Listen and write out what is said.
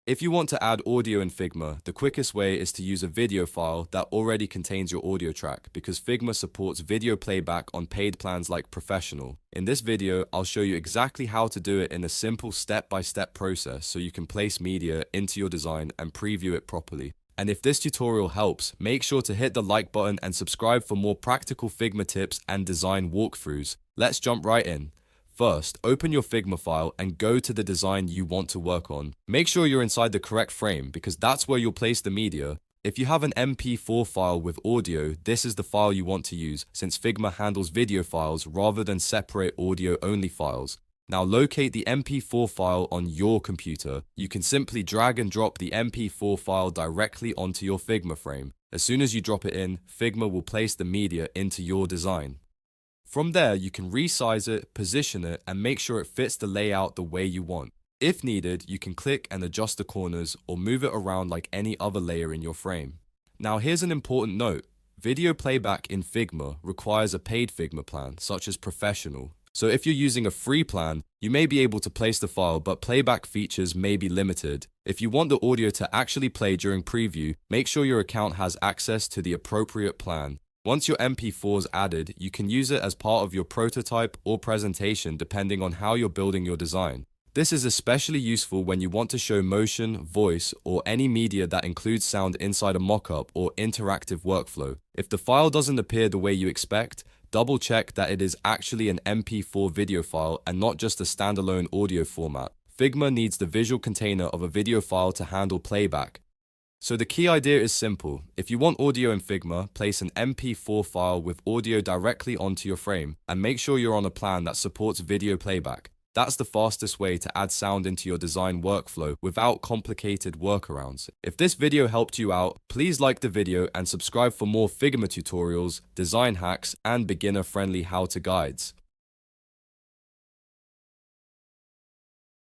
If you want to add audio in Figma, the quickest way is to use a video file that already contains your audio track because Figma supports video playback on paid plans like Professional. In this video, I'll show you exactly how to do it in a simple step-by-step process so you can place media into your design and preview it properly. And if this tutorial helps, make sure to hit the like button and subscribe for more practical Figma tips and design walkthroughs. Let's jump right in. First, open your Figma file and go to the design you want to work on. Make sure you're inside the correct frame because that's where you'll place the media. If you have an MP4 file with audio, this is the file you want to use since Figma handles video files rather than separate audio-only files. Now locate the MP4 file on your computer. You can simply drag and drop the MP4 file directly onto your Figma frame. As soon as you drop it in, Figma will place the media into your design. From there, you can resize it, position it, and make sure it fits the layout the way you want. If needed, you can click and adjust the corners or move it around like any other layer in your frame. Now here's an important note. Video playback in Figma requires a paid Figma plan, such as Professional. So if you're using a free plan, you may be able to place the file, but playback features may be limited. If you want the audio to actually play during preview, make sure your account has access to the appropriate plan. Once your MP4 is added, you can use it as part of your prototype or presentation depending on how you're building your design. This is especially useful when you want to show motion, voice, or any media that includes sound inside a mockup or interactive workflow. If the file doesn't appear the way you expect, double check that it is actually an MP4 video file and not just a standalone audio format. Figma needs the visual container of a video file to handle playback. So the key idea is simple. If you want audio in Figma, place an MP4 file with audio directly onto your frame and make sure you're on a plan that supports video playback. That's the fastest way to add sound into your design workflow without complicated workarounds. If this video helped you out, please like the video and subscribe for more Figma tutorials, design hacks, and beginner-friendly how-to guides.